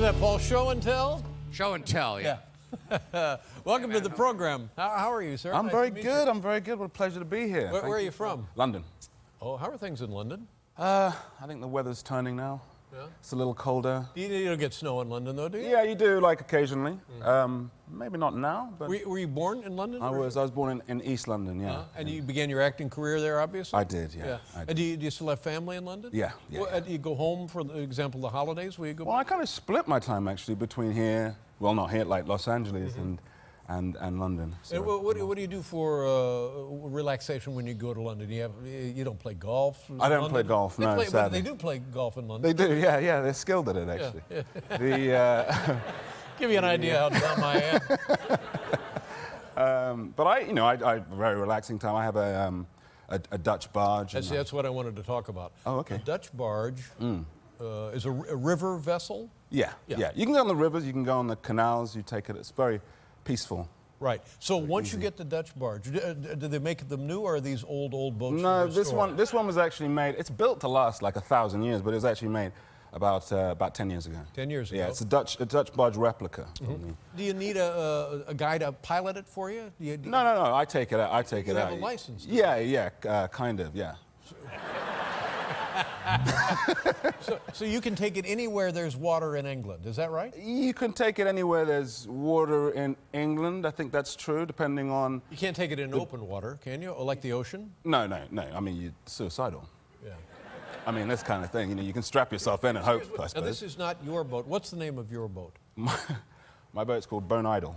is that, Paul? Show and tell? Show and tell, yeah. Welcome to the program. How are you, sir? I'm Nice very to meet good. you. I'm very good. What a pleasure to be here. Where are you from? London. Oh, how are things in London? I think the weather's turning now. Yeah. It's a little colder. You don't get snow in London, though, do you? Yeah, you do, like occasionally. Maybe not now, but Were you born in London? I was born in East London, yeah. And you began your acting career there, obviously? I did, yeah. I did. And do you still have family in London? Yeah. Do you go home, for example, the holidays? Will you go? Well, I kind of split my time, actually, between here, well, not here, like Los Angeles and London. So, And what do you do for relaxation when you go to London? You don't play golf? I don't play golf, no, But sadly. they do play golf in London. They do, yeah, they're skilled at it, actually. Yeah. Give you an idea how dumb I am. But I very relaxing time. I have a Dutch barge. That's what I wanted to talk about. Oh, okay. A Dutch barge is a river vessel? Yeah. You can go on the rivers, you can go on the canals, you take it. It's very peaceful. Right. So once you get the Dutch barge, do they make them new, or are these old boats? No, this one was actually made. It's built to last like 1,000 years, but it was actually made about 10 years ago. 10 years ago. Yeah, it's a Dutch barge replica. Do you need a guy to pilot it for you? No. I take it out. I take it out. You have a license? Yeah, kind of. Yeah. So you can take it anywhere there's water in England, is that right? You can take it anywhere there's water in England. I think that's true, depending on. You can't take it in open water, can you? Or like the ocean? No. I mean, you're suicidal. Yeah. I mean, this kind of thing. You can strap yourself in and hope, I suppose. Now, this is not your boat. What's the name of your boat? My boat's called Bone Idol.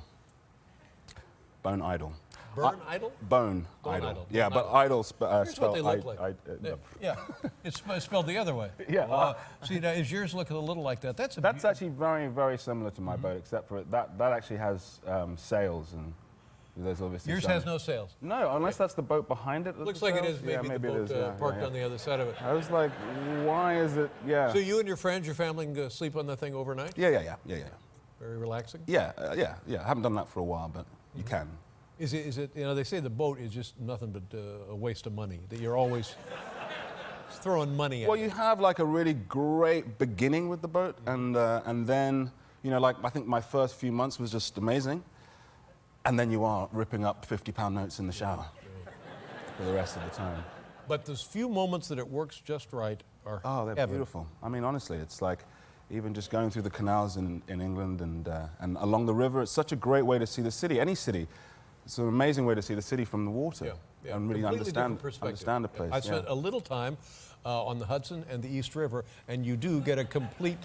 Bone Idol. Burn Idol? Bone Idol. Yeah, but Idol spelled. Here's what they look like. No. Yeah, it's spelled the other way. Yeah. See, now, is yours look a little like that? That's actually very, very similar to my boat, except for that actually has sails, and there's obviously yours has no sails. No, unless that's the boat behind it. Looks like it is. Maybe the boat parked on the other side of it. I was like, why is it? Yeah. So you and your friends, your family, can go sleep on the thing overnight? Yeah. Very relaxing. Yeah. I haven't done that for a while, but you can. Is it? They say the boat is just nothing but a waste of money. That you're always throwing money at. Well, you have like a really great beginning with the boat, and then like I think my first few months was just amazing, and then you are ripping up £50 notes in the shower for the rest of the time. But those few moments that it works just right are they're beautiful. I mean, honestly, it's like even just going through the canals in England and along the river. It's such a great way to see the city, any city. It's an amazing way to see the city from the water and really understand the place. I've spent a little time on the Hudson and the East River, and you do get a complete.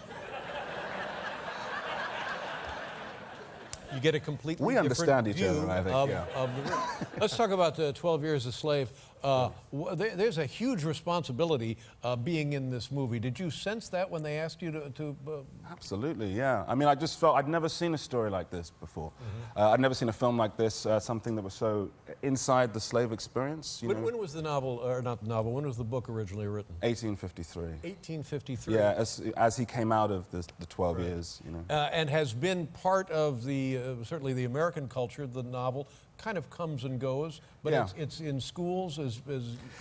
You get a completely We understand different each other, view I think. of the river. Let's talk about 12 Years a Slave. There's a huge responsibility being in this movie. Did you sense that when they asked you to Absolutely, yeah. I mean, I just felt I'd never seen a story like this before. I'd never seen a film like this, something that was so inside the slave experience. When was the novel, or not the novel, when was the book originally written? 1853. 1853. Yeah, as he came out of the 12 years, and has been part of certainly the American culture. The novel kind of comes and goes, but it's in schools as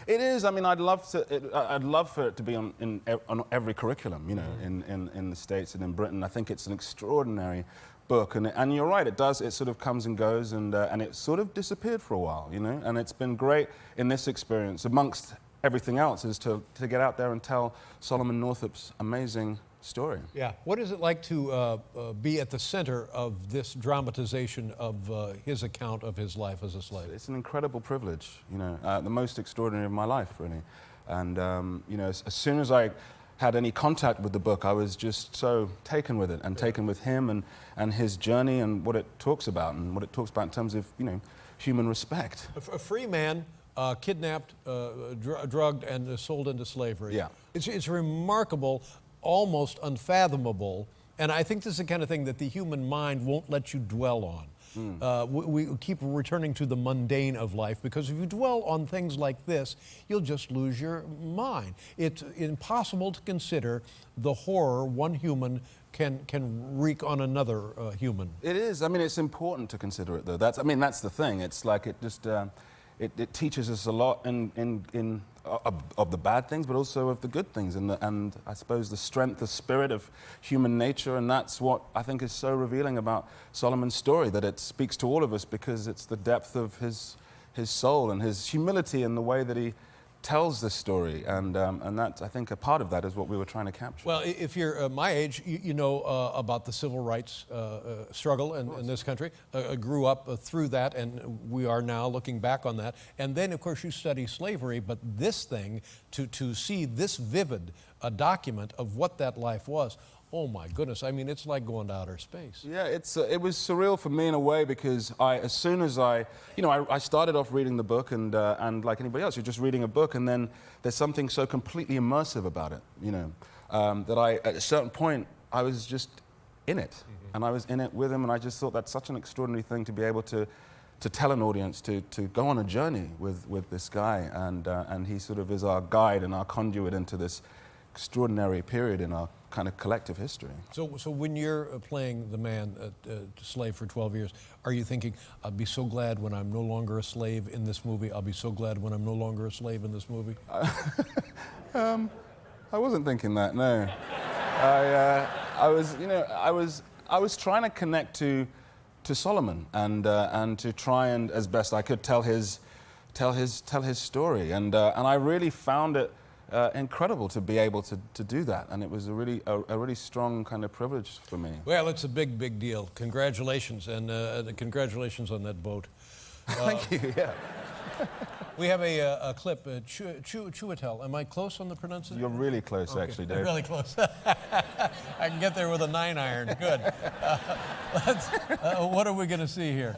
It is. I mean, I'd love for it to be on every curriculum, in the States and in Britain. I think it's an extraordinary book, and you're right. It does. It sort of comes and goes, and it sort of disappeared for a while, And it's been great in this experience, amongst everything else, is to get out there and tell Solomon Northup's amazing story. Yeah. What is it like to be at the center of this dramatization of his account of his life as a slave? It's an incredible privilege, the most extraordinary of my life, really. And, as soon as I had any contact with the book, I was just so taken with it and taken with him and his journey and what it talks about in terms of, human respect. A free man kidnapped, drugged, and sold into slavery. Yeah. It's remarkable, almost unfathomable, and I think this is the kind of thing that the human mind won't let you dwell on. We keep returning to the mundane of life, because if you dwell on things like this, you'll just lose your mind. It's impossible to consider the horror one human can wreak on another human. It is. I mean, it's important to consider it, though. That's the thing. It's like it just it teaches us a lot of the bad things, but also of the good things, and I suppose the strength, the spirit of human nature, and that's what I think is so revealing about Solomon's story, that it speaks to all of us because it's the depth of his soul and his humility in the way that he tells this story, and that, I think, a part of that is what we were trying to capture. Well, if you're my age, you know about the civil rights struggle in this country. Grew up through that, and we are now looking back on that. And then, of course, you study slavery, but this thing, to see this vivid a document of what that life was, oh my goodness, I mean, it's like going to outer space. Yeah, it was surreal for me in a way, because as soon as I started off reading the book, and like anybody else, you're just reading a book, and then there's something so completely immersive about it, that at a certain point, I was just in it. Mm-hmm. And I was in it with him, and I just thought that's such an extraordinary thing to be able to tell an audience, to go on a journey with this guy, and he sort of is our guide and our conduit into this extraordinary period in our kind of collective history. So when you're playing the man, slave for 12 years, are you thinking, I'll be so glad when I'm no longer a slave in this movie, I'll be so glad when I'm no longer a slave in this movie? I wasn't thinking that, no. I was trying to connect to Solomon and to try and, as best I could, tell his story, and I really found it incredible to be able to do that, and it was a really strong kind of privilege for me. Well, it's a big deal. Congratulations, and congratulations on that boat. Thank you. Yeah. We have a clip. Chiwetel. Am I close on the pronunciation? You're really close, okay. Actually, Dave. Really close. I can get there with a 9-iron. Good. What are we going to see here?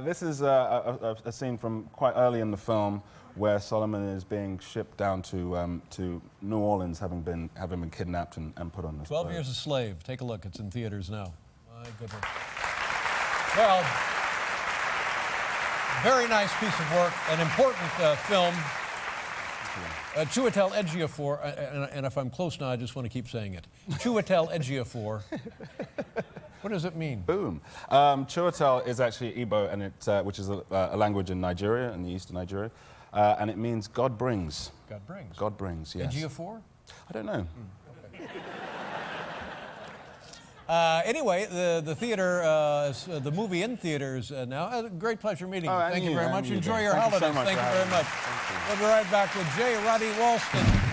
This is a scene from quite early in the film, where Solomon is being shipped down to New Orleans, having been kidnapped and put on this 12 boat. Years a Slave. Take a look. It's in theaters now. My goodness. Well, very nice piece of work, an important film. Chiwetel Ejiofor, and if I'm close now, I just want to keep saying it. Chiwetel Ejiofor. What does it mean? Boom. Chiwetel is actually Igbo, and which is a language in Nigeria, in the east of Nigeria. And it means God brings. God brings. God brings, yes. Ejiofor? I don't know. Okay. Anyway, the theater, the movie in theaters now. A great pleasure meeting you. Thank you very much. Enjoy your holidays. Thank you very much. We'll be right back with J. Roddy Walston.